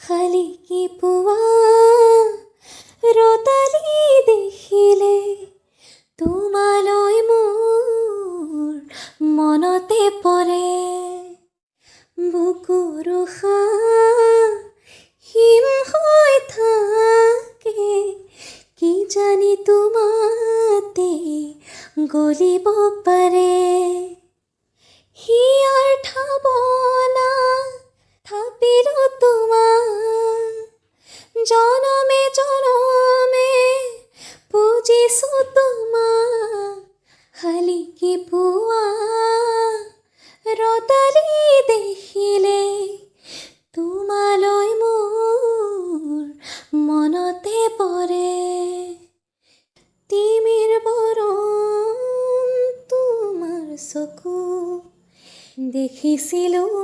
শালিকি পুৱা ৰতালি দেখিলে তোমালৈ মোৰ মনতে পৰে বুকুৰ হিম হৈ থাকে কি জানি তোমাতে গলিব পাৰে হিয়াৰ ঠাবনা থাপিলো তোমাক জনমে জনমে পুজিছো তোমাক শালিকি পুৱা ৰতালি দেখিলে তোমালৈ মোৰ মনতে পৰে তিমিৰ বৰণ তোমাৰ চকু দেখিছিলোঁ